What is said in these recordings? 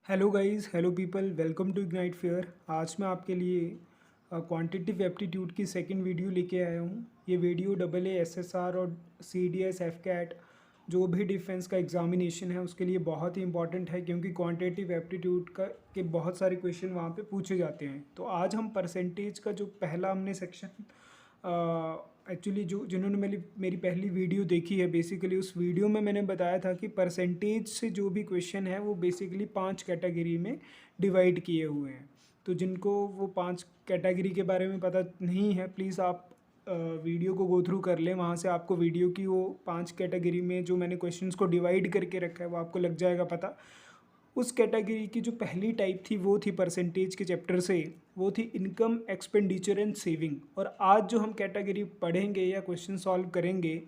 Hello guys, hello people, welcome to ignite fair. आज मैं आपके लिए क्वांटिटिव एप्टीट्यूड की सेकंड वीडियो लेके आया हूँ। ये video double A S S R और C D S F CAT जो भी डिफेंस का एग्जामिनेशन है उसके लिए बहुत ही इंपॉर्टेंट है, क्योंकि क्वांटिटिव एप्टीट्यूड का के बहुत सारे क्वेश्चन वहाँ पे पूछे जाते हैं। तो आज हम परसेंटेज का जो पहला हमने सेक्शन एक्चुअली जो जिन्होंने मेरी पहली वीडियो देखी है, बेसिकली उस वीडियो में मैंने बताया था कि परसेंटेज से जो भी क्वेश्चन है वो बेसिकली 5 कैटेगरी में डिवाइड किए हुए हैं। तो जिनको वो 5 कैटेगरी के बारे में पता नहीं है, प्लीज़ आप वीडियो को गो थ्रू कर लें। वहाँ से आपको वीडियो की वो 5 कैटेगरी में जो मैंने क्वेश्चंस को डिवाइड करके रखा है वो आपको लग जाएगा पता। उस कैटेगरी की जो पहली टाइप थी वो थी परसेंटेज के चैप्टर से, वो थी इनकम, एक्सपेंडिचर एंड सेविंग। और आज जो हम कैटेगरी पढ़ेंगे या क्वेश्चन सॉल्व करेंगे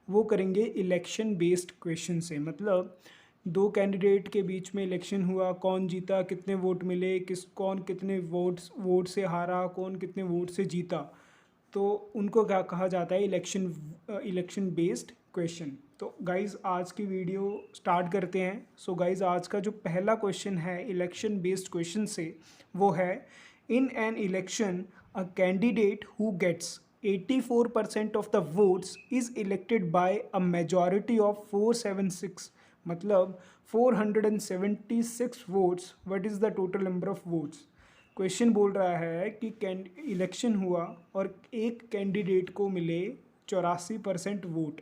वो करेंगे इलेक्शन बेस्ड क्वेश्चन से। मतलब दो कैंडिडेट के बीच में इलेक्शन हुआ, कौन जीता, कितने वोट मिले, कौन कितने वोट से हारा, कौन कितने वोट से जीता, तो उनको क्या कहा जाता है, इलेक्शन बेस्ड क्वेश्चन। तो गाइज़ आज की वीडियो स्टार्ट करते हैं। सो गाइज़ आज का जो पहला क्वेश्चन है इलेक्शन बेस्ड क्वेश्चन से, वो है in an election a candidate who gets 84% of the votes is elected by a majority of 476, मतलब 476 votes. What is the total number of votes? Question बोल रहा है कि इलेक्शन हुआ और एक कैंडिडेट को मिले 84% वोट,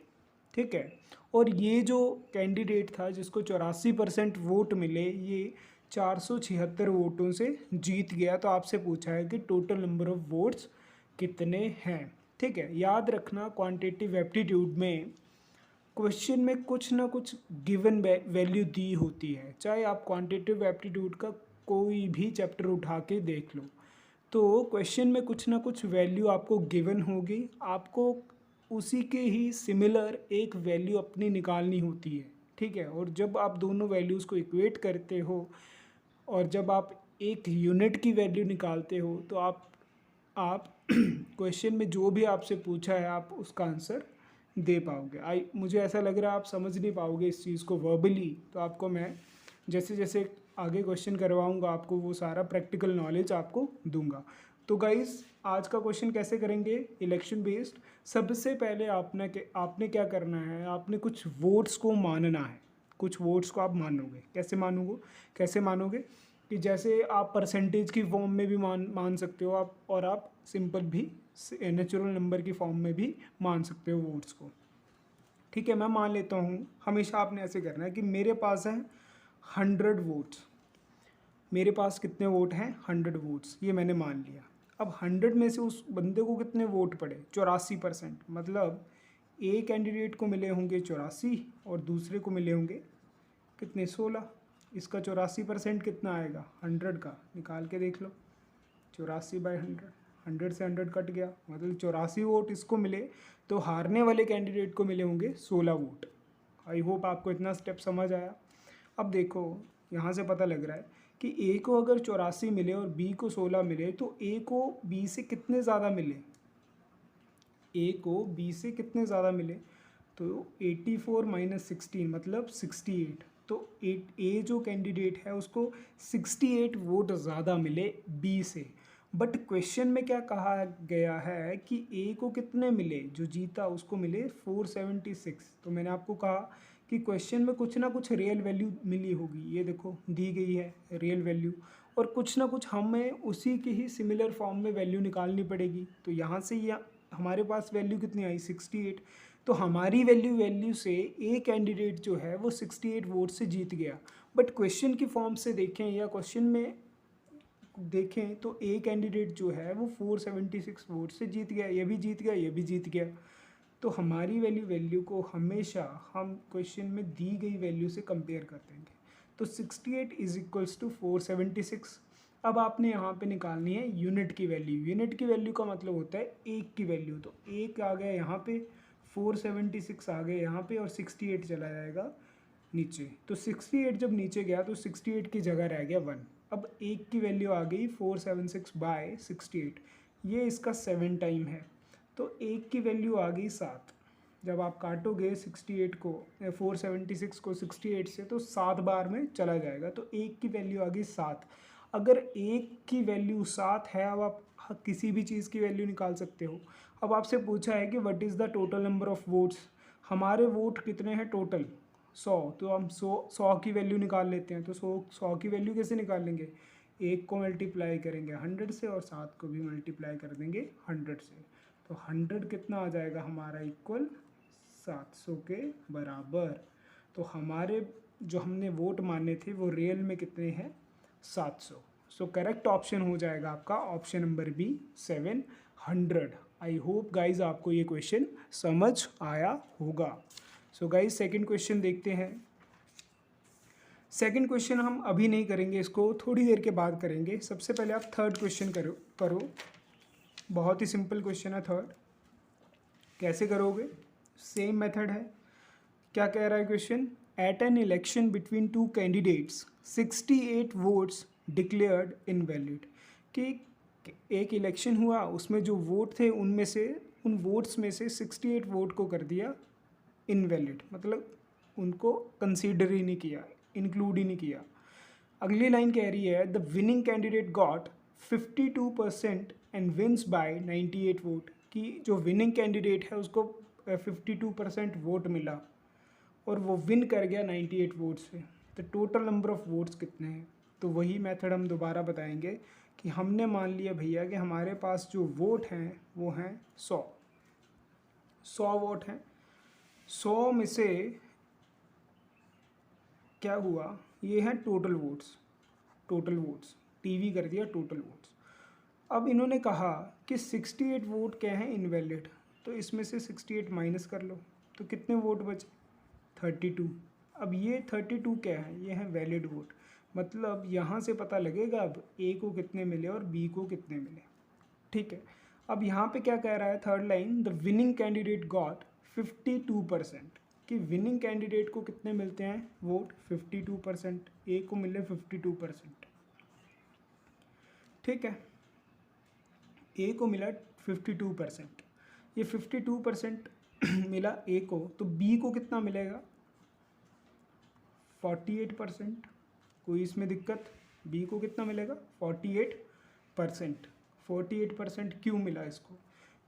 ठीक है। और ये जो कैंडिडेट था जिसको 84% वोट मिले, ये 476 वोटों से जीत गया। तो आपसे पूछा है कि टोटल नंबर ऑफ वोट्स कितने हैं, ठीक है। याद रखना क्वांटिटिव एप्टीट्यूड में क्वेश्चन में कुछ ना कुछ गिवन वैल्यू दी होती है, चाहे आप क्वांटिटिव एप्टीट्यूड का कोई भी चैप्टर उठा के देख लो। तो क्वेश्चन में कुछ ना कुछ वैल्यू आपको गिवन होगी, आपको उसी के ही सिमिलर एक वैल्यू अपनी निकालनी होती है, ठीक है। और जब आप दोनों वैल्यूज़ को इक्वेट करते हो और जब आप एक यूनिट की वैल्यू निकालते हो तो आप क्वेश्चन में जो भी आपसे पूछा है आप उसका आंसर दे पाओगे। मुझे ऐसा लग रहा है आप समझ नहीं पाओगे इस चीज़ को वर्बली। तो आपको मैं जैसे जैसे आगे क्वेश्चन करवाऊंगा आपको वो सारा प्रैक्टिकल नॉलेज आपको दूंगा। तो गाइस आज का क्वेश्चन कैसे करेंगे, इलेक्शन बेस्ड। सबसे पहले आपने क्या करना है, आपने कुछ वोट्स को मानना है। कुछ वोट्स को आप मानोगे, कैसे मानोगे कि जैसे आप परसेंटेज की फॉर्म में भी मान सकते हो आप, और आप सिंपल भी नेचुरल नंबर की फॉर्म में भी मान सकते हो वोट्स को, ठीक है। मैं मान लेता हूँ, हमेशा आपने ऐसे करना है कि मेरे पास है 100 वोट्स। मेरे पास कितने वोट हैं, 100 वोट्स, ये मैंने मान लिया। अब 100 में से उस बंदे को कितने वोट पड़े, 84%। मतलब ए कैंडिडेट को मिले होंगे 84 और दूसरे को मिले होंगे कितने, 16। इसका 84% कितना आएगा, 100 का निकाल के देख लो। 84/100, 100 से 100 कट गया, मतलब 84 वोट इसको मिले। तो हारने वाले कैंडिडेट को मिले होंगे 16 वोट। आई होप आपको इतना स्टेप समझ आया। अब देखो यहाँ से पता लग रहा है कि ए को अगर 84 मिले और बी को 16 मिले तो ए को बी से कितने ज़्यादा मिले, ए को बी से कितने ज़्यादा मिले, तो 84 - 16 मतलब 68। तो ए जो कैंडिडेट है उसको 68 वोट ज़्यादा मिले बी से। बट क्वेश्चन में क्या कहा गया है कि ए को कितने मिले, जो जीता उसको मिले 476। तो मैंने आपको कहा कि क्वेश्चन में कुछ ना कुछ रियल वैल्यू मिली होगी, ये देखो दी गई है रियल वैल्यू, और कुछ ना कुछ हमें उसी के ही सिमिलर फॉर्म में वैल्यू निकालनी पड़ेगी। तो यहाँ से ये हमारे पास वैल्यू कितनी आई, 68। तो हमारी वैल्यू से ए कैंडिडेट जो है वो 68 वोट से जीत गया। बट क्वेश्चन की फॉर्म से देखें या क्वेश्चन में देखें तो ए कैंडिडेट जो है वो 476 वोट से जीत गया, ये भी जीत गया, ये भी जीत गया। तो हमारी वैल्यू को हमेशा हम क्वेश्चन में दी गई वैल्यू से कंपेयर कर देंगे। तो 68 इज इक्वल्स टू 476। अब आपने यहाँ पे निकालनी है यूनिट की वैल्यू। यूनिट की वैल्यू का मतलब होता है एक की वैल्यू। तो एक आ गया यहाँ पे, 476 आ गए यहाँ पे, और 68 चला जाएगा नीचे। तो 68 जब नीचे गया तो 68 की जगह रह गया 1। अब एक की वैल्यू आ गई 476/68, ये इसका 7 टाइम है। तो एक की वैल्यू आ गई 7, जब आप काटोगे 68 को 476 को 68 से तो 7 बार में चला जाएगा, तो एक की वैल्यू आ गई 7। अगर एक की वैल्यू 7 है, अब आप किसी भी चीज़ की वैल्यू निकाल सकते हो। अब आपसे पूछा है कि what is the total number of votes, हमारे वोट कितने हैं टोटल 100, तो हम 100 की वैल्यू निकाल लेते हैं। तो 100 की वैल्यू कैसे निकाल लेंगे, एक को मल्टीप्लाई करेंगे 100 से और 7 को भी मल्टीप्लाई कर देंगे 100 से, तो 100 कितना आ जाएगा हमारा इक्वल 700 के बराबर। तो हमारे जो हमने वोट माने थे वो रियल में कितने हैं 700। सो करेक्ट ऑप्शन हो जाएगा आपका option number b 700। I hope guys आपको ये क्वेश्चन समझ आया होगा। सो गाइज सेकंड क्वेश्चन देखते हैं। सेकंड क्वेश्चन हम अभी नहीं करेंगे, इसको थोड़ी देर के बाद करेंगे। सबसे पहले आप थर्ड क्वेश्चन करो। बहुत ही सिंपल क्वेश्चन है थर्ड। कैसे करोगे, सेम मेथड है। क्या कह रहा है question, at an election between two candidates 68 votes declared invalid. कि एक इलेक्शन हुआ, उसमें जो वोट थे उनमें से, उन वोट्स में से 68 वोट को कर दिया इनवैलिड, मतलब उनको कंसीडर ही नहीं किया, इंक्लूड ही नहीं किया। अगली लाइन कह रही है the winning candidate got 52% and wins by 98 vote. कि जो विनिंग कैंडिडेट है उसको 52% वोट मिला और वो विन कर गया 98 वोट से। तो टोटल नंबर ऑफ वोट्स कितने हैं, तो वही मेथड हम दोबारा बताएंगे कि हमने मान लिया भैया कि हमारे पास जो वोट हैं वो हैं 100 वोट हैं। 100 में से क्या हुआ, ये हैं टोटल वोट्स टीवी कर दिया टोटल वोट्स। अब इन्होंने कहा कि 68 वोट क्या है इनवैलिड, तो इसमें से 68 माइनस कर लो, तो कितने वोट बचे 32। अब ये 32 क्या है, ये है वैलिड वोट। मतलब यहाँ से पता लगेगा अब ए को कितने मिले और बी को कितने मिले। ठीक है, अब यहाँ पे क्या कह रहा है third line, the winning candidate got 52%। कि विनिंग कैंडिडेट को कितने मिलते हैं वोट 52%, ए को मिले 52%। ठीक है, ए को मिला 52%, ये 52% मिला ए को, तो बी को कितना मिलेगा 48%। कोई इसमें दिक्कत, बी को कितना मिलेगा 48%। 48% क्यों मिला इसको,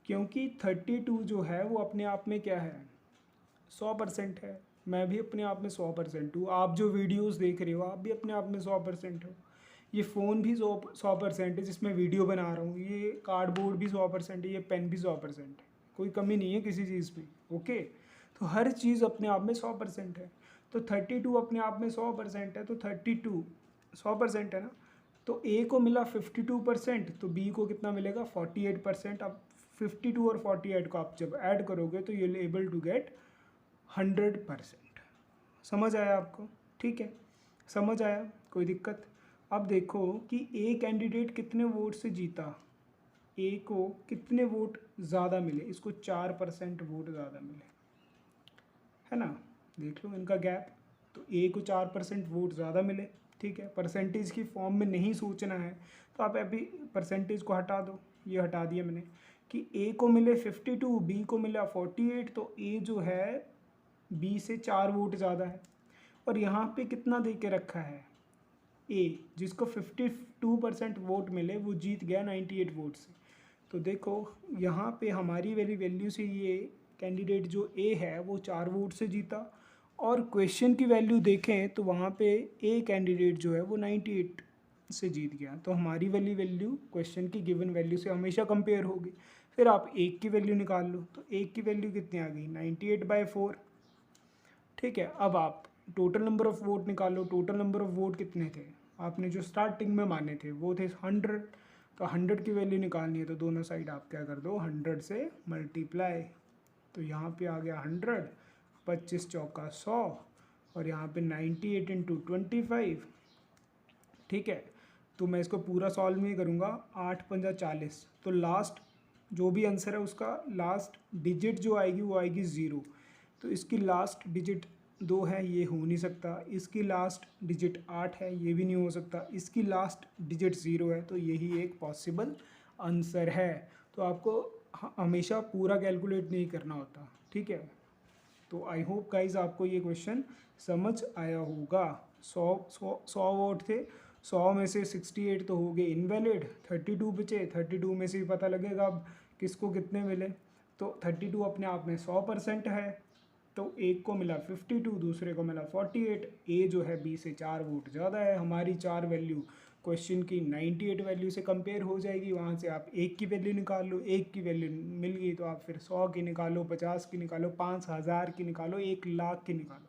क्योंकि 32 जो है वो अपने आप में क्या है 100% है। मैं भी अपने आप में 100% हूँ, आप जो वीडियोस देख रहे हो आप भी अपने आप में 100% हो। ये फ़ोन भी 100% है जिसमें वीडियो बना रहा हूँ, ये कार्डबोर्ड भी 100% है, ये पेन भी 100% है, कोई कमी नहीं है किसी चीज़ में। ओके, तो हर चीज़ अपने आप में 100% है। तो 32 अपने आप में 100% है, तो 32 100% है ना, तो ए को मिला 52%, तो बी को कितना मिलेगा 48%। अब 52 और 48 को आप जब ऐड करोगे तो you will able to get 100%। समझ आया आपको, ठीक है, समझ आया, कोई दिक्कत। अब देखो कि ए कैंडिडेट कितने वोट से जीता, ए को कितने वोट ज़्यादा मिले, इसको 4% वोट ज़्यादा मिले, है ना। देख लो इनका गैप, तो ए को 4% वोट ज़्यादा मिले। ठीक है, परसेंटेज की फॉर्म में नहीं सोचना है तो आप अभी परसेंटेज को हटा दो, ये हटा दिया मैंने, कि ए को मिले 52, बी को मिला 48, तो ए जो है बी से 4 वोट ज़्यादा है। और यहाँ पे कितना दे के रखा है, ए जिसको 52% वोट मिले वो जीत गया 98 वोट से। तो देखो यहाँ पे हमारी वाली वैल्यू से ये कैंडिडेट जो ए है वो 4 वोट से जीता, और क्वेश्चन की वैल्यू देखें तो वहाँ पे ए कैंडिडेट जो है वो 98 से जीत गया। तो हमारी वाली वैल्यू क्वेश्चन की गिवन वैल्यू से हमेशा कंपेयर होगी। फिर आप एक की वैल्यू निकाल लो, तो एक की वैल्यू कितनी आ गई 98/4। ठीक है, अब आप टोटल नंबर ऑफ़ वोट निकालो। टोटल नंबर ऑफ़ वोट कितने थे, आपने जो स्टार्टिंग में माने थे वो थे 100, तो 100 की वैल्यू निकालनी है तो दोनों साइड आप क्या कर दो 100 से मल्टीप्लाई। तो यहाँ पे आ गया 100, 25 चौका 100, और यहाँ पे 98 इंटू 25। ठीक है, तो मैं इसको पूरा सॉल्व नहीं करूँगा, 8 पंजा 40, तो लास्ट जो भी आंसर है उसका लास्ट डिजिट जो आएगी वो आएगी 0। तो इसकी लास्ट डिजिट 2 है, ये हो नहीं सकता। इसकी लास्ट डिजिट 8 है, ये भी नहीं हो सकता। इसकी लास्ट डिजिट 0 है, तो यही एक पॉसिबल आंसर है। तो आपको हमेशा पूरा कैलकुलेट नहीं करना होता, ठीक है, तो आई होप गाइज आपको ये क्वेश्चन समझ आया होगा। 100 वोट थे, 100 में से 68 तो हो गए इनवैलिड, 32 बचे, 32 में से भी पता लगेगा अब किसको कितने मिले। तो 32 अपने आप में 100% है, तो एक को मिला 52, दूसरे को मिला 48। ए जो है बी से 4 वोट ज़्यादा है। हमारी 4 वैल्यू क्वेश्चन की 98 वैल्यू से कंपेयर हो जाएगी। वहाँ से आप एक की वैल्यू निकाल लो, एक की वैल्यू मिल गई तो आप फिर 100 की निकालो, 50 की निकालो, 5000 की निकालो, 1,00,000 की निकालो,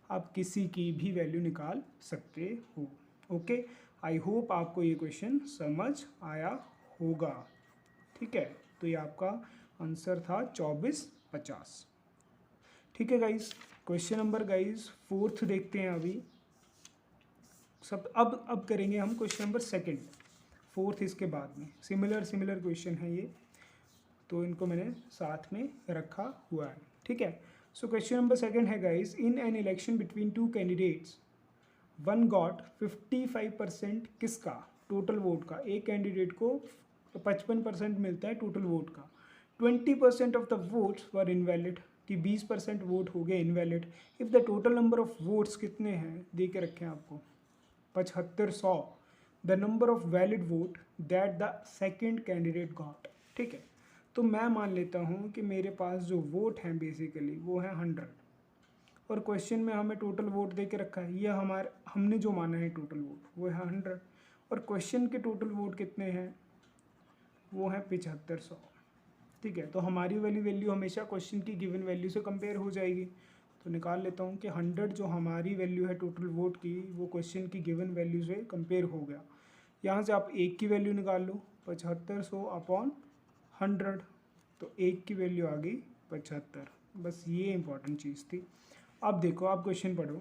आप किसी की भी वैल्यू निकाल सकते हो। ओके, आई होप आपको ये क्वेश्चन समझ आया होगा। ठीक है, तो ये आपका आंसर था 2450। ठीक है गाइस, क्वेश्चन नंबर गाइस 4 देखते हैं अभी सब। अब करेंगे हम क्वेश्चन नंबर 2, 4 इसके बाद में। सिमिलर क्वेश्चन है ये, तो इनको मैंने साथ में रखा हुआ है। ठीक है, सो क्वेश्चन नंबर 2 है guys, in an election between 2 candidates one got 55% किसका टोटल वोट का। एक कैंडिडेट को 55% मिलता है टोटल वोट का। 20% of the votes were invalid, कि 20% वोट हो गए invalid. If the total number of votes कितने हैं दे के रखे हैं आपको, 75, 100, the number of valid vote that the second candidate got. ठीक है, तो मैं मान लेता हूँ कि मेरे पास जो वोट हैं बेसिकली वो है 100, और क्वेश्चन में हमें टोटल वोट दे के रखा है, यह हमारे हमने जो माना है टोटल वोट वो है 100, और क्वेश्चन के टोटल वोट कितने हैं वो है 75, 100। ठीक है, तो हमारी वाली वैल्यू हमेशा क्वेश्चन की गिवन वैल्यू से कंपेयर हो जाएगी। तो निकाल लेता हूँ कि 100 जो हमारी वैल्यू है टोटल वोट की, वो क्वेश्चन की गिवन वैल्यू से कंपेयर हो गया। यहाँ से आप एक की वैल्यू निकाल लो, 75, 100 अपॉन 100, तो एक की वैल्यू आ गई 75। बस ये इंपॉर्टेंट चीज़ थी। अब देखो, आप क्वेश्चन पढ़ो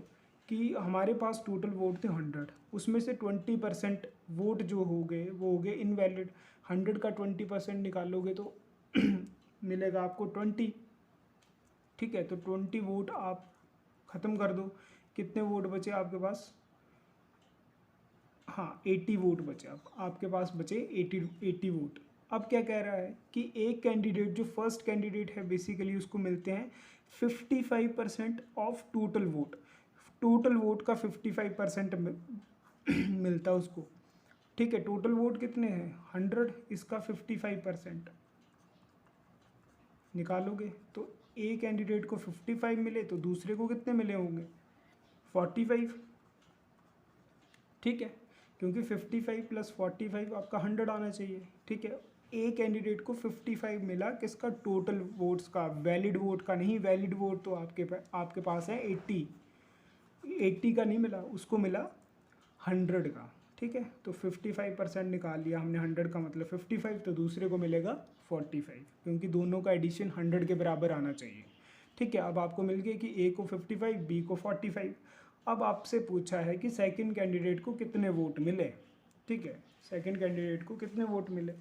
कि हमारे पास टोटल वोट थे 100, उसमें से 20% वोट जो हो गए वो हो गए इनवैलिड। 100 का 20% निकालोगे तो मिलेगा आपको 20। ठीक है, तो 20 वोट आप ख़त्म कर दो, कितने वोट बचे आपके पास, हाँ 80 वोट बचे। अब आपके पास बचे 80 वोट। अब क्या कह रहा है कि एक कैंडिडेट जो फर्स्ट कैंडिडेट है बेसिकली उसको मिलते हैं 55% of total vote. Total vote का 55% मिलता है उसको। ठीक है, टोटल वोट कितने हैं 100, इसका 55% निकालोगे तो ए कैंडिडेट को 55 मिले तो दूसरे को कितने मिले होंगे 45। ठीक है, क्योंकि 55 प्लस 45 आपका 100 आना चाहिए। ठीक है, ए कैंडिडेट को 55 मिला किसका, टोटल वोट्स का, वैलिड वोट का नहीं। वैलिड वोट तो आपके पास है 80 का नहीं मिला, उसको मिला 100 का। ठीक है, तो 55% निकाल लिया हमने, 100 का मतलब 55, तो दूसरे को मिलेगा 45, क्योंकि दोनों का एडिशन 100 के बराबर आना चाहिए। ठीक है, अब आपको मिल गया कि ए को 55, बी को 45। अब आपसे पूछा है कि सेकंड कैंडिडेट को कितने वोट मिले। ठीक है, सेकंड कैंडिडेट को कितने वोट मिले,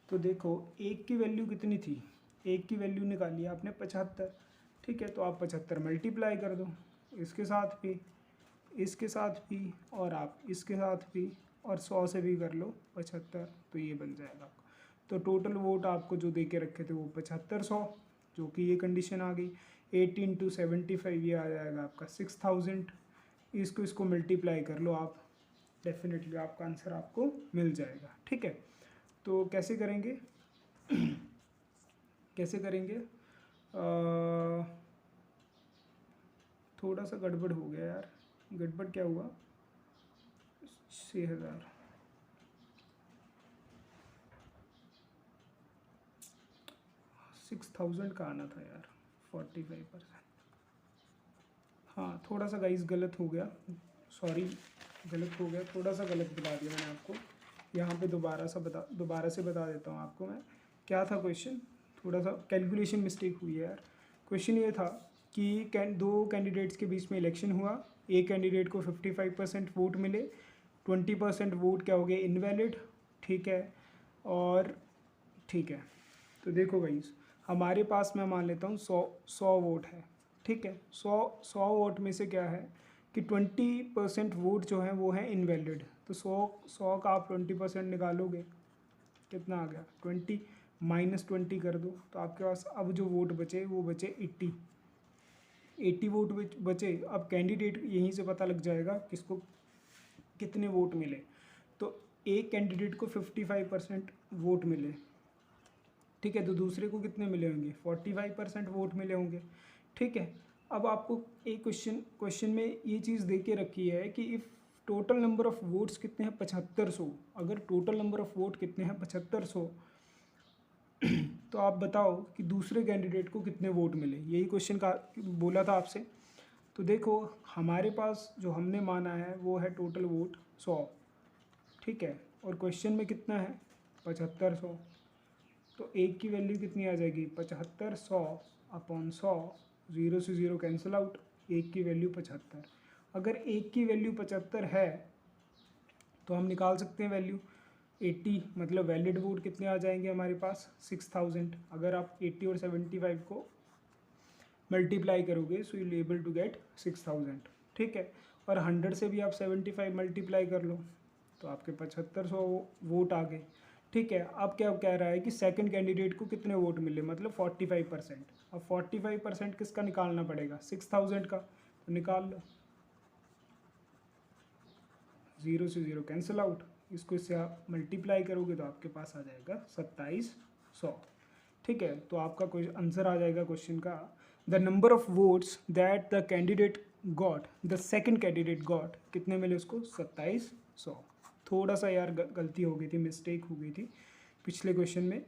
तो देखो एक की वैल्यू कितनी थी, एक की वैल्यू निकाली आपने 75। ठीक है, तो आप 75 मल्टीप्लाई कर दो, इसके साथ भी, इसके साथ भी, और आप इसके साथ भी, और 100 से भी कर लो 75, तो ये बन जाएगा आपका। तो टोटल वोट आपको जो दे के रखे थे वो 75, 100, जो कि ये कंडीशन आ गई। 80 × 75 ये आ जाएगा आपका 6000। इसको मल्टीप्लाई कर लो आप, डेफिनेटली आपका आंसर आपको मिल जाएगा। ठीक है, तो कैसे करेंगे कैसे करेंगे, थोड़ा सा गड़बड़ हो गया यार। गड़बड़ क्या हुआ, 6000, 6000 का आना था यार, 45%। हाँ थोड़ा सा गाइस गलत हो गया, सॉरी गलत हो गया, थोड़ा सा गलत बता दिया मैंने आपको। यहाँ पे दोबारा से बता देता हूँ आपको मैं, क्या था क्वेश्चन, थोड़ा सा कैलकुलेशन मिस्टेक हुई है यार। क्वेश्चन ये था कि दो कैंडिडेट्स के बीच में इलेक्शन हुआ, एक कैंडिडेट को 55% वोट मिले, 20% वोट क्या हो गए इनवैलिड। ठीक है, और ठीक है, तो देखो गाइस हमारे पास मैं मान लेता हूँ 100 वोट है। ठीक है, 100 वोट में से क्या है कि 20% वोट जो है वो है इनवैलिड। तो 100 का आप 20% निकालोगे, कितना आ गया 20, -20 कर दो, तो आपके पास अब जो वोट बचे वो बचे 80। 80 वोट बचे। अब कैंडिडेट यहीं से पता लग जाएगा किसको कितने वोट मिले। तो एक कैंडिडेट को 55% वोट मिले, ठीक है, तो दूसरे को कितने मिले होंगे, 45% वोट मिले होंगे, ठीक है। अब आपको एक क्वेश्चन में ये चीज़ दे के रखी है कि if total number of votes कितने हैं, 7500। अगर टोटल नंबर ऑफ़ वोट कितने हैं, 7500, तो आप बताओ कि दूसरे कैंडिडेट को कितने वोट मिले। यही क्वेश्चन का बोला था आपसे। तो देखो हमारे पास जो हमने माना है वो है टोटल वोट 100, ठीक है, और क्वेश्चन में कितना है, 7500। तो एक की वैल्यू कितनी आ जाएगी, 7500 अपॉन 100, 0 से 0 कैंसिल आउट, एक की वैल्यू 75। अगर एक की वैल्यू 75 है तो हम निकाल सकते हैं वैल्यू 80, मतलब वैलिड वोट कितने आ जाएंगे हमारे पास, 6000। अगर आप 80 और 75 को मल्टीप्लाई करोगे so you able to get 6000, ठीक है। और 100 से भी आप 75 मल्टीप्लाई कर लो तो आपके 7500 वोट आ गए, ठीक है। अब क्या कह रहा है कि सेकंड कैंडिडेट को कितने वोट मिले, मतलब 45%। अब 45% किसका निकालना पड़ेगा, 6000 का, तो निकाल लो, 0 से 0 कैंसिल आउट, इसको इससे आप मल्टीप्लाई करोगे तो आपके पास आ जाएगा 2700, ठीक है। तो आपका कोई आंसर आ जाएगा क्वेश्चन का, the number of votes that the candidate got, the second candidate got, कितने मिले उसको, 2700। थोड़ा सा यार गलती हो गई थी, मिस्टेक हो गई थी पिछले क्वेश्चन में,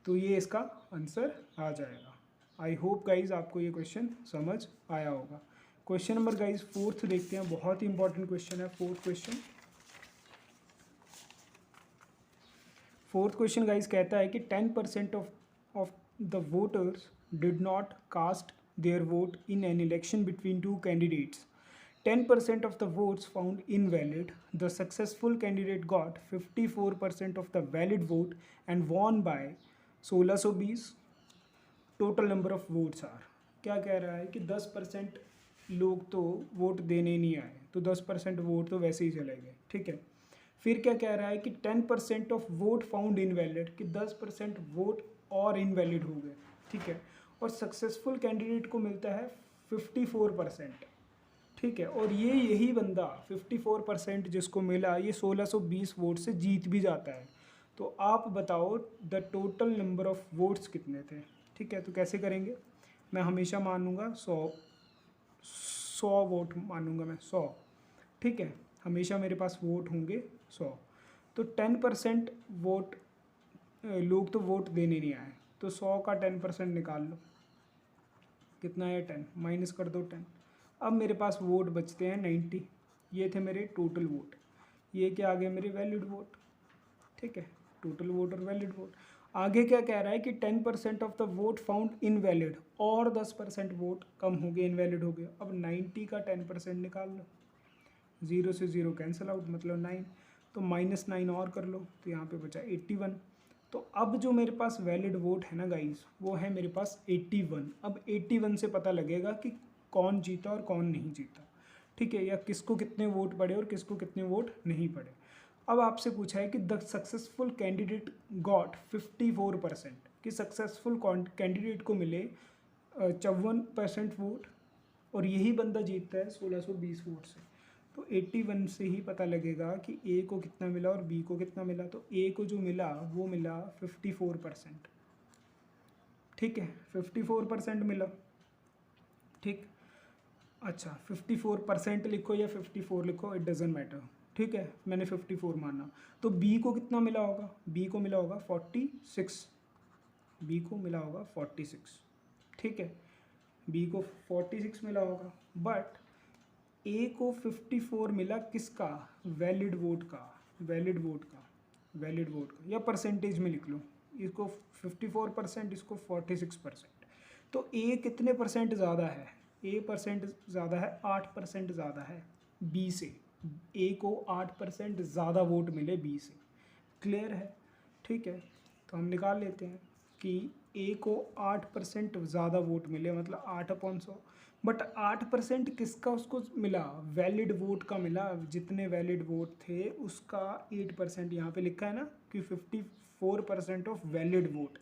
तो ये इसका आंसर आ जाएगा। आई होप गाइज आपको ये क्वेश्चन समझ आया होगा। क्वेश्चन नंबर गाइज 4th देखते हैं, बहुत ही इंपॉर्टेंट क्वेश्चन है 4th question. 4th question guys कहता है कि 10% of the voters did not cast their vote in an election between two candidates, 10% of the votes found invalid, the successful candidate got 54% of the valid vote and won by 1620। Total number of votes are, क्या कह रहा है कि 10% लोग तो vote देने ही नहीं आए, तो 10% वोट तो वैसे ही चले गए, ठीक है। फिर क्या कह रहा है कि 10% ऑफ वोट फाउंड इनवैलिड, कि 10% वोट और इनवैलिड हो गए, ठीक है। और सक्सेसफुल कैंडिडेट को मिलता है 54%, ठीक है। और ये यही बंदा 54% जिसको मिला, ये 1620 वोट से जीत भी जाता है। तो आप बताओ the total number of votes कितने थे, ठीक है। तो कैसे करेंगे, मैं हमेशा मानूंगा 100 वोट मानूंगा मैं 100, ठीक है, हमेशा मेरे पास वोट होंगे 100। तो 10% वोट लोग तो वोट देने नहीं आए, तो 100 का 10% निकाल लो, कितना है 10, माइनस कर दो 10। अब मेरे पास वोट बचते हैं 90, ये थे मेरे टोटल वोट, ये क्या आ गए मेरे वैलिड वोट, ठीक है, टोटल वोट और वैलिड वोट। आगे क्या कह रहा है कि 10% of the vote found invalid, और 10% वोट कम हो गए, इनवैलिड हो गए। अब 90 का 10% निकाल लो, 0 से 0 कैंसिल आउट, मतलब 9, तो -9 और कर लो, तो यहाँ पे बचा 81। तो अब जो मेरे पास वैलिड वोट है ना गाइस, वो है मेरे पास 81। अब 81 से पता लगेगा कि कौन जीता और कौन नहीं जीता, ठीक है, या किसको कितने वोट पड़े और किसको कितने वोट नहीं पड़े। अब आपसे पूछा है कि द सक्सेसफुल कैंडिडेट गॉट 54%, कि सक्सेसफुल कैंडिडेट को मिले 54% वोट, और यही बंदा जीतता है 1620 वोट से। तो 81 से ही पता लगेगा कि ए को कितना मिला और बी को कितना मिला। तो ए को जो मिला वो मिला 54%, ठीक है, 54% मिला, ठीक। अच्छा 54% लिखो या 54 लिखो, इट डजेंट मैटर, ठीक है, मैंने 54 माना। तो बी को कितना मिला होगा, बी को मिला होगा 46, बी को मिला होगा 46, ठीक है, बी को 46 मिला होगा। बट ए को 54 मिला किसका, वैलिड वोट का, वैलिड वोट का, वैलिड वोट का, या परसेंटेज में लिख लो, इसको 54%, इसको 46%। तो ए कितने परसेंट ज़्यादा है, ए परसेंट ज़्यादा है, 8% ज़्यादा है बी से, ए को 8% ज़्यादा वोट मिले बी से, क्लियर है, ठीक है। तो हम निकाल लेते हैं कि ए को 8% ज़्यादा वोट मिले, मतलब 8/100। बट 8% किसका उसको मिला, वैलिड वोट का मिला, जितने वैलिड वोट थे उसका 8% यहाँ पे लिखा है ना कि 54% ऑफ वैलिड वोट।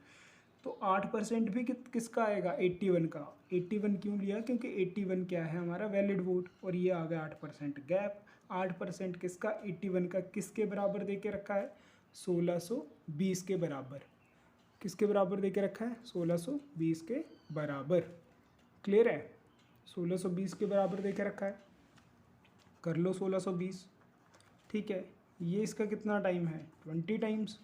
तो 8% भी किसका आएगा, 81 का। 81 क्यों लिया, क्योंकि 81 क्या है हमारा वैलिड वोट, और ये आ गया 8% गैप। 8% किसका, 81 का, किसके बराबर दे के रखा है, 1620 के बराबर। किसके बराबर दे के रखा है, 1620 के बराबर। क्लियर है, 1620 के बराबर दे के रखा है, कर लो 1620। ठीक है, ये इसका कितना टाइम है, 20 टाइम्स।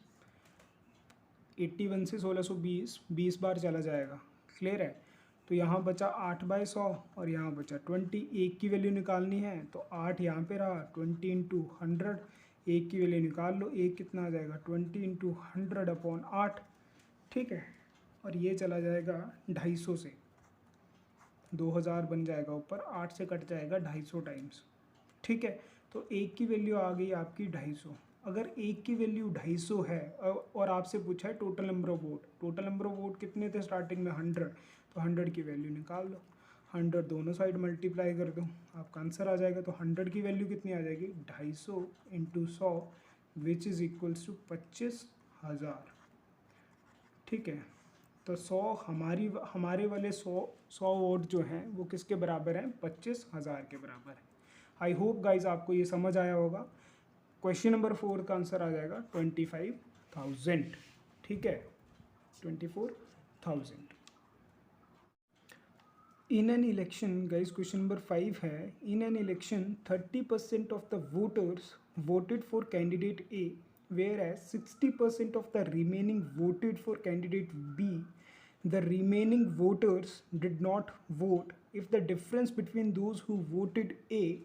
81 से 1620 20 बार चला जाएगा। क्लियर है, तो यहाँ बचा 8/100 और यहाँ बचा 20। एक की वैल्यू निकालनी है तो 8 यहाँ पे रहा, 20 इंटू 100, एक की वैल्यू निकाल लो, एक कितना आ जाएगा, 20 इंटू 100/8। ठीक है, और ये चला जाएगा 250 से, 2000 बन जाएगा ऊपर, 8 से कट जाएगा 250 टाइम्स। ठीक है, तो एक की वैल्यू आ गई आपकी 250। अगर एक की वैल्यू 250 है और आपसे पूछा है total number of vote, total number of vote कितने थे स्टार्टिंग में, 100, तो 100 की वैल्यू निकाल लो, 100 दोनों साइड मल्टीप्लाई कर दो, आपका आंसर आ जाएगा। तो 100 की वैल्यू कितनी आ जाएगी, 250 into 100 which is equals to 25,000। ठीक है, तो 100 हमारे वाले 100 वोट जो हैं वो किसके बराबर हैं, 25,000 के बराबर है। आई होप गाइज आपको ये समझ आया होगा। क्वेश्चन नंबर 4 का आंसर आ जाएगा 25,000। ठीक है, 24,000। इन an election, guys question number 5 है, in an election 30% of the voters voted for candidate A, whereas 60% of the remaining voted for candidate B. The remaining voters did not vote. If the difference between those who voted A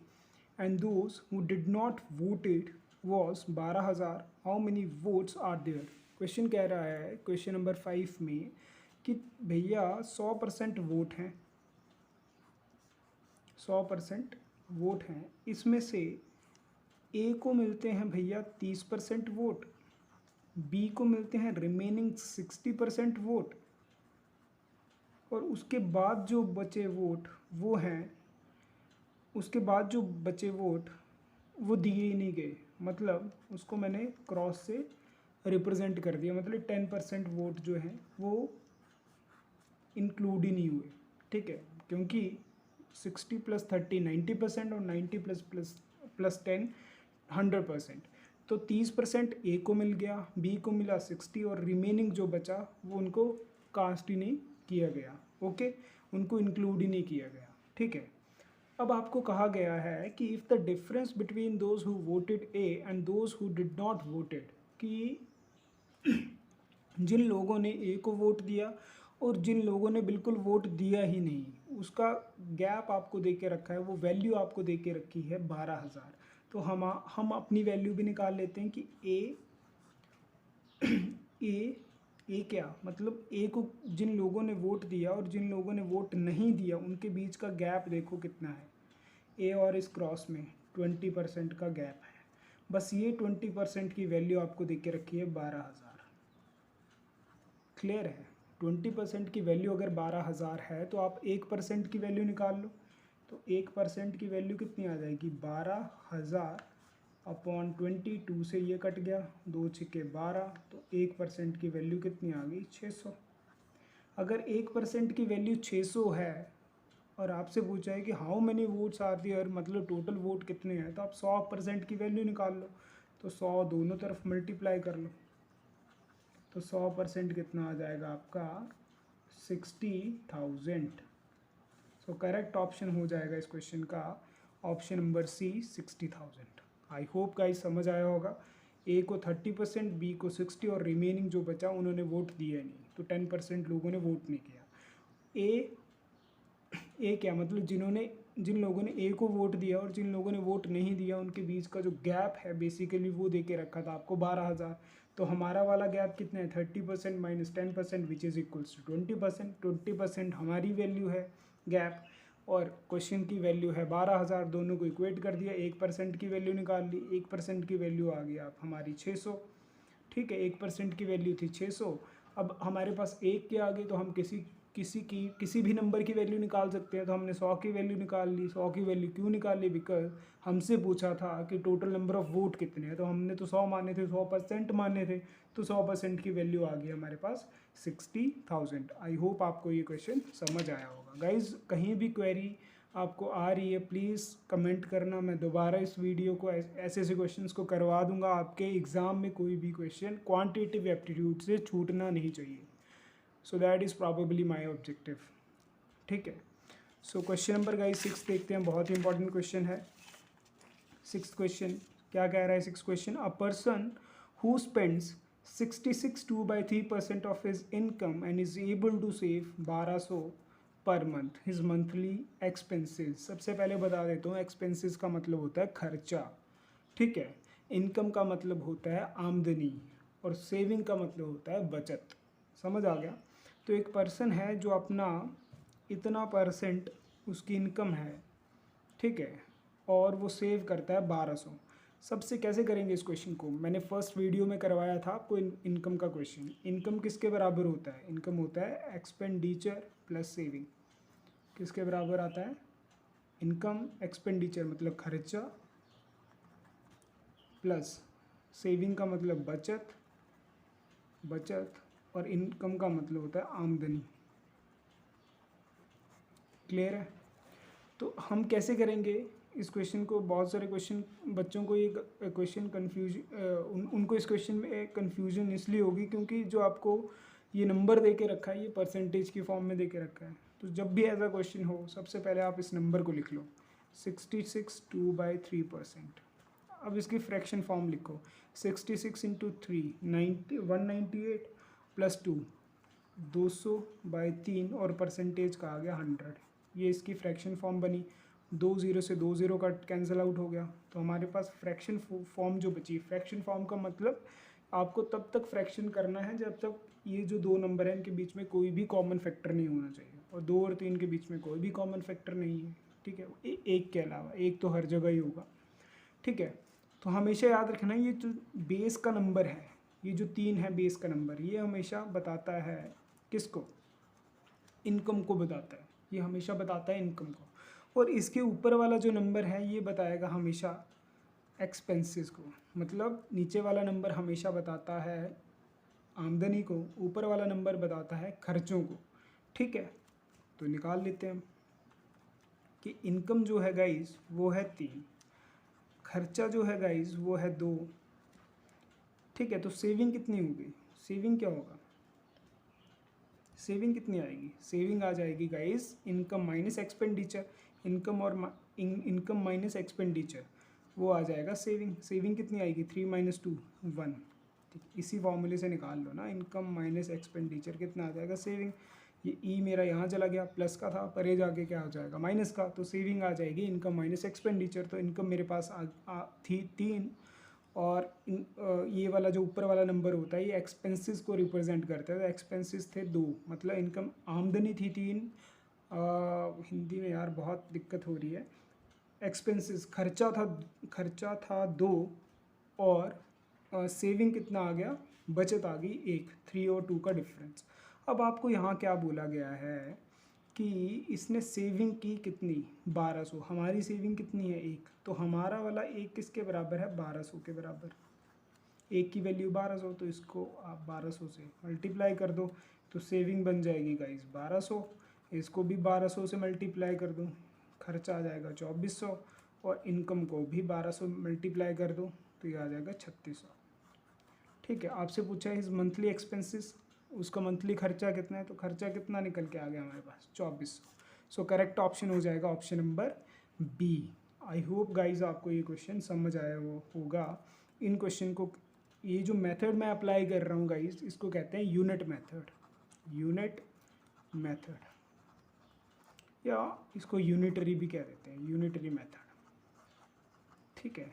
and those who did not voted was 12,000, how many votes are there? Question कह रहा है question number 5 में कि भैया 100% vote हैं, 100% vote हैं, इसमें से ए को मिलते हैं भैया 30% वोट, बी को मिलते हैं रिमेनिंग 60% वोट, और उसके बाद जो बचे वोट वो हैं, उसके बाद जो बचे वोट वो दिए ही नहीं गए, मतलब उसको मैंने क्रॉस से रिप्रेजेंट कर दिया, मतलब 10% वोट जो हैं वो इंक्लूड ही नहीं हुए। ठीक है, क्योंकि 60 + 30 90% और 90 + 10 100%, तो 30% ए को मिल गया, बी को मिला 60, और रिमेनिंग जो बचा वो उनको कास्ट ही नहीं किया गया। ओके, उनको इंक्लूड ही नहीं किया गया। ठीक है, अब आपको कहा गया है कि if the difference between those who voted A and those who did not voted, कि जिन लोगों ने ए को वोट दिया और जिन लोगों ने बिल्कुल वोट दिया ही नहीं, उसका गैप आपको दे के रखा है, वो वैल्यू आपको दे के रखी है 12,000। तो हम अपनी वैल्यू भी निकाल लेते हैं कि ए क्या, मतलब ए को जिन लोगों ने वोट दिया और जिन लोगों ने वोट नहीं दिया उनके बीच का गैप देखो कितना है, ए और इस क्रॉस में 20% का गैप है। बस ये 20% की वैल्यू आपको दे के रखी है 12,000। क्लियर है, 20% की वैल्यू अगर 12,000 है तो आप 1% की वैल्यू निकाल लो, तो 1% की वैल्यू कितनी आ जाएगी, 12,000/22 से ये कट गया, 2 छिके 12, तो 1% की वैल्यू कितनी आ गई, 600। अगर 1% की वैल्यू 600 है और आपसे पूछा है कि how many votes are there, मतलब टोटल वोट कितने हैं, तो आप 100% की वैल्यू निकाल लो, तो 100 दोनों तरफ मल्टीप्लाई कर लो, तो 100% कितना आ जाएगा आपका, 60,000। सो करेक्ट ऑप्शन हो जाएगा इस क्वेश्चन का option number c, 60,000। I hope guys समझ आया होगा। ए को 30%, बी को 60, और रिमेनिंग जो बचा उन्होंने वोट दिया नहीं, तो 10% लोगों ने वोट नहीं किया। ए क्या, मतलब जिन लोगों ने ए को वोट दिया और जिन लोगों ने वोट नहीं दिया उनके बीच का जो गैप है बेसिकली वो दे के रखा था आपको 12,000। तो हमारा वाला गैप कितना है, 30% - 10% विच इज़ इक्वल्स टू 20%। 20% हमारी वैल्यू है गैप, और क्वेश्चन की वैल्यू है 12,000, दोनों को इक्वेट कर दिया, 1% की वैल्यू निकाल ली, 1% की वैल्यू आ गई आप हमारी 600। ठीक है, 1% की वैल्यू थी 600। अब हमारे पास एक के आगे तो हम किसी किसी भी नंबर की वैल्यू निकाल सकते हैं। तो हमने 100 की वैल्यू निकाल ली। 100 की वैल्यू क्यों निकाल ली? बिकॉज हमसे पूछा था कि टोटल नंबर ऑफ वोट कितने हैं, तो हमने तो 100 माने थे, 100% माने थे, तो 100% की वैल्यू आ गई हमारे पास 60,000। आई होप आपको ये क्वेश्चन समझ आया होगा। गाइज कहीं भी क्वेरी आपको आ रही है प्लीज़ कमेंट करना, मैं दोबारा इस वीडियो को ऐसे ऐसे क्वेश्चंस को करवा दूंगा। आपके एग्ज़ाम में कोई भी क्वेश्चन क्वांटिटेटिव एप्टीट्यूड से छूटना नहीं चाहिए। So that is probably my objective. ठीक है, सो क्वेश्चन नंबर गाइस 6 देखते हैं, बहुत ही इंपॉर्टेंट क्वेश्चन है। 6th क्वेश्चन क्या कह रहा है? 6th question, a person who spends 66 2/3% of his income and is able to save 1200 per month his monthly expenses. सबसे पहले बता देता हूँ, एक्सपेंसेस का मतलब होता है खर्चा। ठीक है, इनकम का मतलब होता है आमदनी, और सेविंग का मतलब होता है बचत। समझ आ गया? तो एक पर्सन है जो अपना इतना परसेंट उसकी इनकम है, ठीक है, और वो सेव करता है 1200। सबसे कैसे करेंगे इस क्वेश्चन को? मैंने फर्स्ट वीडियो में करवाया था आपको इनकम का क्वेश्चन। इनकम किसके बराबर होता है? इनकम होता है एक्सपेंडिचर प्लस सेविंग। किसके बराबर आता है? इनकम एक्सपेंडिचर मतलब खर्चा, प्लस सेविंग का मतलब बचत, और इनकम का मतलब होता है आमदनी। क्लियर है? तो हम कैसे करेंगे इस क्वेश्चन को? बहुत सारे क्वेश्चन बच्चों को ये क्वेश्चन उनको इस क्वेश्चन में कन्फ्यूजन इसलिए होगी क्योंकि जो आपको ये नंबर दे के रखा है ये परसेंटेज की फॉर्म में दे के रखा है। तो जब भी ऐसा क्वेश्चन हो सबसे पहले आप इस नंबर को लिख लो, 66 2/3%। अब इसकी फ्रैक्शन फॉर्म लिखो, 66 इंटू 3 198 प्लस 2 200/3 और परसेंटेज का आ गया 100। ये इसकी फ्रैक्शन फॉर्म बनी। 2 0 से 2 0 का कैंसिल आउट हो गया, तो हमारे पास फ्रैक्शन फॉर्म जो बची। फ्रैक्शन फॉर्म का मतलब आपको तब तक फ्रैक्शन करना है जब तक ये जो दो नंबर हैं इनके बीच में कोई भी कॉमन फैक्टर नहीं होना चाहिए, और 2 और 3 के बीच में कोई भी कॉमन फैक्टर नहीं है। ठीक है, एक के अलावा, एक तो हर जगह ही होगा। ठीक है, तो हमेशा याद रखना ये जो बेस का नंबर है, ये जो 3 है बेस का नंबर, ये हमेशा बताता है किसको? इनकम को बताता है। ये हमेशा बताता है इनकम को। और इसके ऊपर वाला जो नंबर है ये बताएगा हमेशा एक्सपेंसेस को। मतलब नीचे वाला नंबर हमेशा बताता है आमदनी को, ऊपर वाला नंबर बताता है खर्चों को। ठीक है, तो निकाल लेते हैं कि इनकम जो है गाइस वो है 3, खर्चा जो है गाइस वो है 2। ठीक है, तो सेविंग कितनी होगी? सेविंग क्या होगा? सेविंग कितनी आएगी? सेविंग आ जाएगी guys income minus expenditure. Income minus expenditure वो आ जाएगा सेविंग। सेविंग कितनी आएगी? 3 - 2 1। ठीक, इसी फॉर्मूले से निकाल लो ना, इनकम माइनस एक्सपेंडिचर कितना आ जाएगा? सेविंग। ये ई मेरा यहाँ चला गया, प्लस का था, परे जाके क्या हो जाएगा? माइनस का। तो सेविंग आ जाएगी इनकम माइनस एक्सपेंडिचर। तो इनकम मेरे पास थी 3, और ये वाला जो ऊपर वाला नंबर होता है ये एक्सपेंसेस को रिप्रेजेंट करता है। तो एक्सपेंसेस थे 2, मतलब इनकम आमदनी थी 3, हिंदी में यार बहुत दिक्कत हो रही है। एक्सपेंसेस खर्चा था 2, और सेविंग कितना आ गया? बचत आ गई 1। 3 और 2 का डिफरेंस। अब आपको यहाँ क्या बोला गया है कि इसने सेविंग की कितनी? 1200। हमारी सेविंग कितनी है? 1। तो हमारा वाला 1 किसके बराबर है? 1200 के बराबर। 1 की वैल्यू 1200, तो इसको आप 1200 से मल्टीप्लाई कर दो, तो सेविंग बन जाएगी गाइस 1200। इसको भी 1200 से मल्टीप्लाई कर दो, खर्चा आ जाएगा 2400, और इनकम को भी 1200 मल्टीप्लाई कर दो, तो ये आ जाएगा 3600। ठीक है, आपसे पूछा है इस मंथली एक्सपेंसेस, उसका मंथली खर्चा कितना है, तो खर्चा कितना निकल के आ गया हमारे पास? 2400। सो करेक्ट ऑप्शन हो जाएगा option number b. I hope guys आपको ये क्वेश्चन समझ आया वो होगा। इन क्वेश्चन को, ये जो मेथड मैं अप्लाई कर रहा हूँ गाइज, इसको कहते हैं यूनिट मेथड। यूनिट मेथड, या इसको यूनिटरी भी कह देते हैं, यूनिटरी मेथड। ठीक है,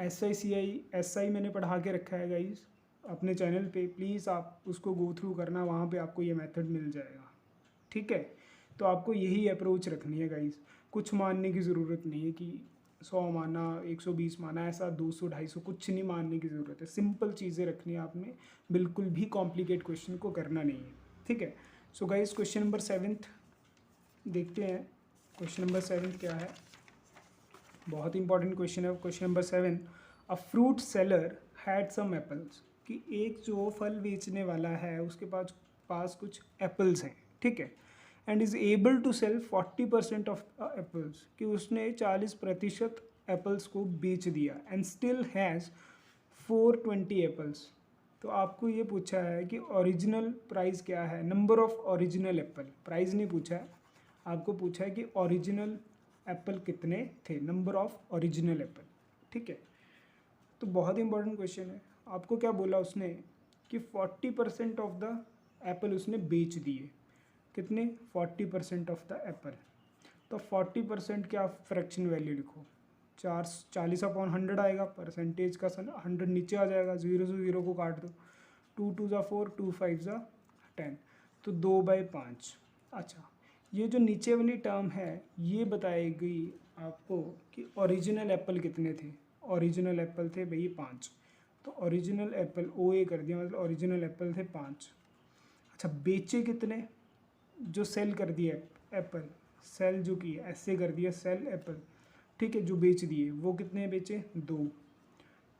SI मैंने पढ़ा के रखा है गाइज अपने चैनल पे, प्लीज़ आप उसको गो थ्रू करना, वहाँ पे आपको ये मेथड मिल जाएगा। ठीक है, तो आपको यही अप्रोच रखनी है गाइज। कुछ मानने की ज़रूरत नहीं है कि 100 माना, 120 माना, ऐसा 200 250 कुछ नहीं मानने की ज़रूरत है। सिंपल चीज़ें रखनी है आपने, बिल्कुल भी कॉम्प्लिकेट क्वेश्चन को करना नहीं है। ठीक है। सो गाइस क्वेश्चन नंबर 7 देखते हैं। क्वेश्चन नंबर 7 क्या है, बहुत इंपॉर्टेंट क्वेश्चन है। Question number 7, a fruit seller had some apples, कि एक जो फल बेचने वाला है उसके पास कुछ एप्पल्स हैं, ठीक है, and is able to sell 40% of apples, कि उसने 40% एप्पल्स को बेच दिया, एंड स्टिल हैज़ 420 एप्पल्स। तो आपको ये पूछा है कि ओरिजिनल प्राइस क्या है, number of original Apple, price नहीं पूछा है, आपको पूछा है कि ओरिजिनल एप्पल कितने थे, नंबर ऑफ ओरिजिनल एप्पल, ठीक है। तो बहुत इंपॉर्टेंट क्वेश्चन है। आपको क्या बोला उसने कि 40% ऑफ द एप्पल उसने बेच दिए, कितने, 40% ऑफ द एप्पल। तो 40% क्या फ्रैक्शन वैल्यू लिखो, 40/100 आएगा, परसेंटेज का 100 नीचे आ जाएगा, 0 से 0 को काट दो, 2 2 ज़ा 4, 2 5 ज़ा 10, तो 2/5। अच्छा, ये जो नीचे वाली टर्म है ये बताएगी आपको कि ओरिजिनल एप्पल कितने थे। ओरिजिनल एप्पल थे भाई 5, तो ओरिजिनल एप्पल ओ ए कर दिया, मतलब ओरिजिनल एप्पल थे 5। अच्छा, बेचे कितने, जो सेल कर दिया एप्पल, सेल जो की ऐसे कर दिया सेल एप्पल, ठीक है, जो बेच दिए वो कितने बेचे, 2,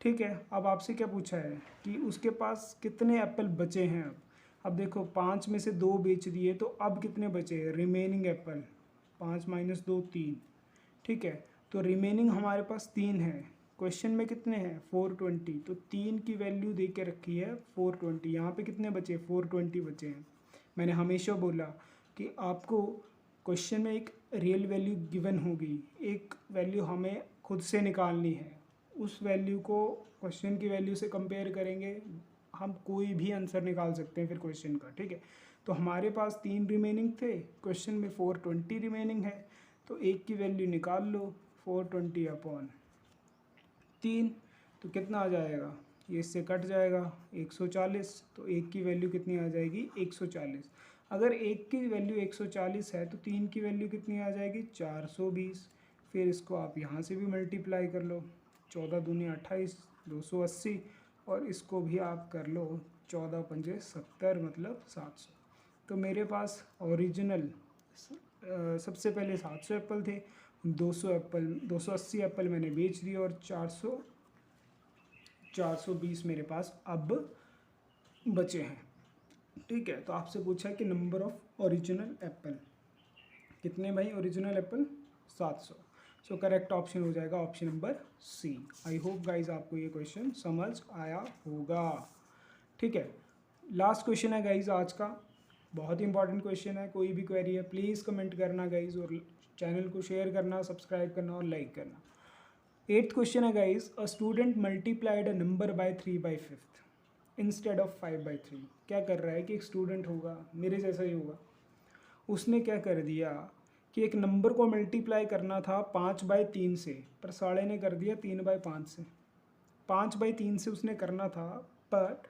ठीक है। अब आपसे क्या पूछा है कि उसके पास कितने एप्पल बचे हैं। अब देखो 5 में से 2 बेच दिए, तो अब कितने बचे, रिमेनिंग एप्पल, 5 - 2 3, ठीक है। तो रिमेनिंग हमारे पास 3 है, क्वेश्चन में कितने हैं 420, तो 3 की वैल्यू दे के रखी है 420, यहाँ पे कितने बचे 420 बचे हैं। मैंने हमेशा बोला कि आपको क्वेश्चन में एक रियल वैल्यू गिवन होगी, एक वैल्यू हमें खुद से निकालनी है, उस वैल्यू को क्वेश्चन की वैल्यू से कंपेयर करेंगे, हम कोई भी आंसर निकाल सकते हैं फिर क्वेश्चन का, ठीक है। तो हमारे पास 3 रिमेनिंग थे, क्वेश्चन में 420 रिमेनिंग है, तो एक की वैल्यू निकाल लो, 420/3, तो कितना आ जाएगा, ये इससे कट जाएगा 140, तो एक की वैल्यू कितनी आ जाएगी 140। अगर एक की वैल्यू 140 है तो 3 की वैल्यू कितनी आ जाएगी 420। फिर इसको आप यहाँ से भी मल्टीप्लाई कर लो, 14 दूनी 28, 280, और इसको भी आप कर लो 14×5 70, मतलब 700। तो मेरे पास ओरिजिनल सबसे पहले 700 एप्पल थे, 200 एप्पल 280 एप्पल मैंने बेच दिए, और 420 मेरे पास अब बचे हैं, ठीक है। तो आपसे पूछा है कि नंबर ऑफ ओरिजिनल एप्पल कितने भाई, original apple 700। So correct option हो जाएगा option number c. I hope guys आपको ये क्वेश्चन समझ आया होगा, ठीक है। लास्ट क्वेश्चन है गाइज आज का, बहुत इंपॉर्टेंट क्वेश्चन है। कोई भी क्वेरी है प्लीज़ कमेंट करना गाइज, और चैनल को शेयर करना, सब्सक्राइब करना और लाइक करना। 8th क्वेश्चन है guys, a student multiplied a number by 3/5 instead of 5/3। क्या कर रहा है कि एक स्टूडेंट होगा, मेरे जैसा ही होगा, उसने क्या कर दिया कि एक नंबर को मल्टीप्लाई करना था 5/3 से, पर साढ़े ने कर दिया 3/5 से। 5/3 से उसने करना था, पर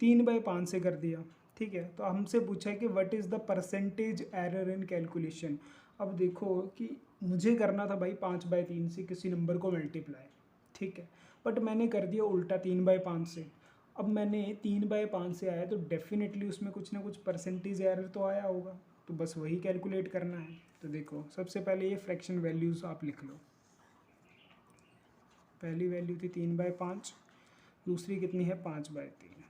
3/5 से कर दिया, ठीक है। तो हमसे पूछा है कि what is the percentage error in calculation. अब देखो कि मुझे करना था भाई 5/3 से किसी नंबर को मल्टीप्लाई, ठीक है, बट मैंने कर दिया उल्टा 3/5 से। अब मैंने 3/5 से आया तो डेफिनेटली उसमें कुछ ना कुछ परसेंटेज एरर तो आया होगा, तो बस वही कैलकुलेट करना है। तो देखो सबसे पहले ये फ्रैक्शन वैल्यूज़ आप लिख लो। पहली वैल्यू थी 3/5, दूसरी कितनी है 5/3।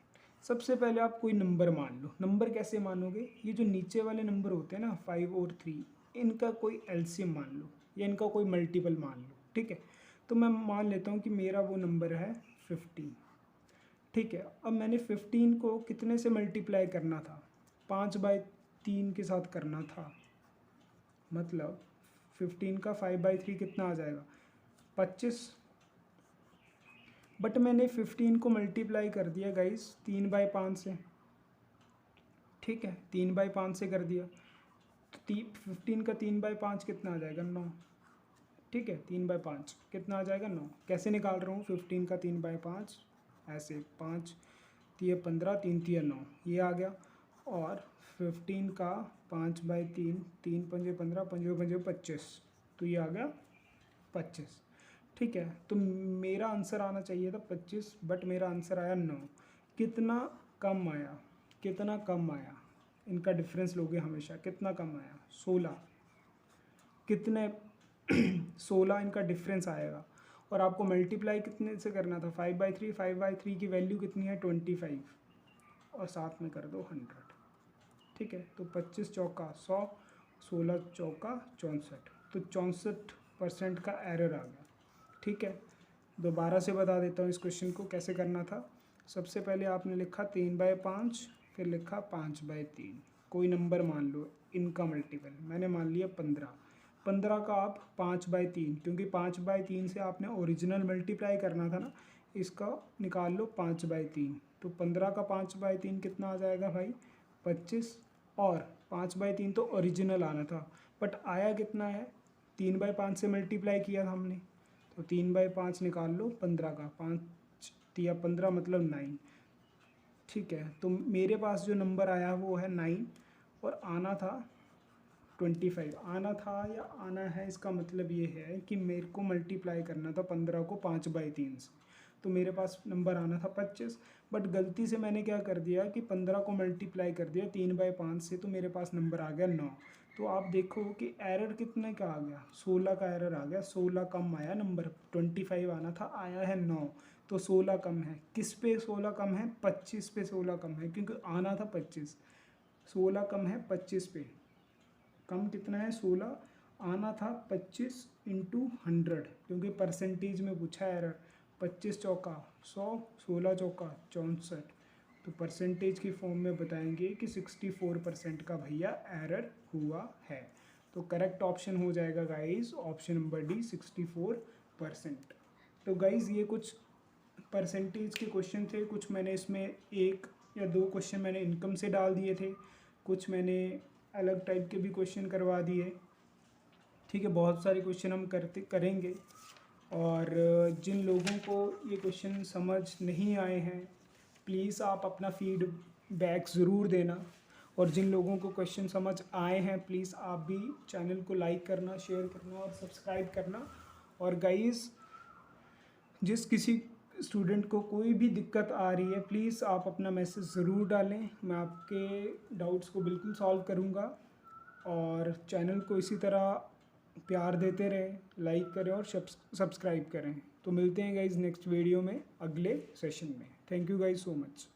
सबसे पहले आप कोई नंबर मान लो। नंबर कैसे मानोगे, ये जो नीचे वाले नंबर होते हैं ना 5 और 3, इनका कोई एलसीएम मान लो या इनका कोई मल्टीपल मान लो, ठीक है। तो मैं मान लेता हूँ कि मेरा वो नंबर है 15, ठीक है। अब मैंने 15 को कितने से मल्टीप्लाई करना था, 5/3 के साथ करना था, मतलब 15 का 5/3 कितना आ जाएगा 25। बट मैंने 15 को मल्टीप्लाई कर दिया गाइस 3/5 से, ठीक है, 3/5 से कर दिया, तो 15 का 3/5 कितना आ जाएगा 9, ठीक है। 3/5 कितना आ जाएगा 9। कैसे निकाल रहा हूँ 15 का 3/5, ऐसे 5 तिया 15, 3 तिया 9, ये आ गया। और 15 का 5/3, 3×5 15, 5×5 25, तो ये आ गया 25, ठीक है। तो मेरा आंसर आना चाहिए था 25, बट मेरा आंसर आया 9। कितना कम आया, कितना कम आया, इनका डिफरेंस लोगे हमेशा। कितना कम आया? 16। कितने 16 इनका डिफरेंस आएगा। और आपको मल्टीप्लाई कितने से करना था? 5/3। 5/3 की वैल्यू कितनी है? 25। और साथ में कर दो 100। ठीक है, तो 25 चौका 100, 16 चौका 64, तो 64% का एरर आ गया। ठीक है, दोबारा से बता देता हूँ इस क्वेश्चन को कैसे करना था। सबसे पहले आपने लिखा 3/5, फिर लिखा 5/3, कोई नंबर मान लो इनका मल्टीपल, मैंने मान लिया 15। 15 का आप 5/3, क्योंकि 5/3 से आपने ओरिजिनल मल्टीप्लाई करना था ना, इसका निकाल लो 5/3। तो 15 का 5/3 कितना आ जाएगा भाई? 25। और 5/3 तो ओरिजिनल आना था, बट आया कितना है? 3/5 से मल्टीप्लाई किया था हमने, तो 3/5 निकाल लो 15 का। 5×3 = 15 मतलब 9। ठीक है, तो मेरे पास जो नंबर आया वो है 9, और आना था 25। आना था या आना है, इसका मतलब ये है कि मेरे को मल्टीप्लाई करना था 15 को 5/3 से, तो मेरे पास नंबर आना था 25। बट गलती से मैंने क्या कर दिया कि 15 को मल्टीप्लाई कर दिया 3/5 से, तो मेरे पास नंबर आ गया 9। तो आप देखो कि एरर कितने का आ गया? 16 का एरर आ गया। 16 कम आया नंबर, 25 आना था, आया है 9। तो 16 कम है। किस पे 16 कम है? 25 पे 16 कम है, क्योंकि आना था 25। 16 कम है 25 पे। कम कितना है? 16। आना था 25 × 100, क्योंकि परसेंटेज में पूछा है एरर। 25 चौका 100, 16 चौका 64, तो परसेंटेज की फॉर्म में बताएंगे कि 64% का भैया एरर हुआ है। तो करेक्ट ऑप्शन हो जाएगा गाइज ऑप्शन नंबर डी, 64%। तो गाइज ये कुछ परसेंटेज के क्वेश्चन थे। कुछ मैंने इसमें 1 या 2 क्वेश्चन मैंने इनकम से डाल दिए थे, कुछ मैंने अलग टाइप के भी क्वेश्चन करवा दिए। ठीक है, बहुत सारे क्वेश्चन हम करेंगे। और जिन लोगों को ये क्वेश्चन समझ नहीं आए हैं, प्लीज़ आप अपना फीडबैक ज़रूर देना। और जिन लोगों को क्वेश्चन समझ आए हैं, प्लीज़ आप भी चैनल को लाइक करना, शेयर करना और सब्सक्राइब करना। और गाइस, जिस किसी स्टूडेंट को कोई भी दिक्कत आ रही है, प्लीज़ आप अपना मैसेज ज़रूर डालें, मैं आपके डाउट्स को बिल्कुल सॉल्व करूँगा। और चैनल को इसी तरह प्यार देते रहें, लाइक करें और सब्सक्राइब करें। तो मिलते हैं गाइज़ नेक्स्ट वीडियो में, अगले सेशन में। Thank you guys so much.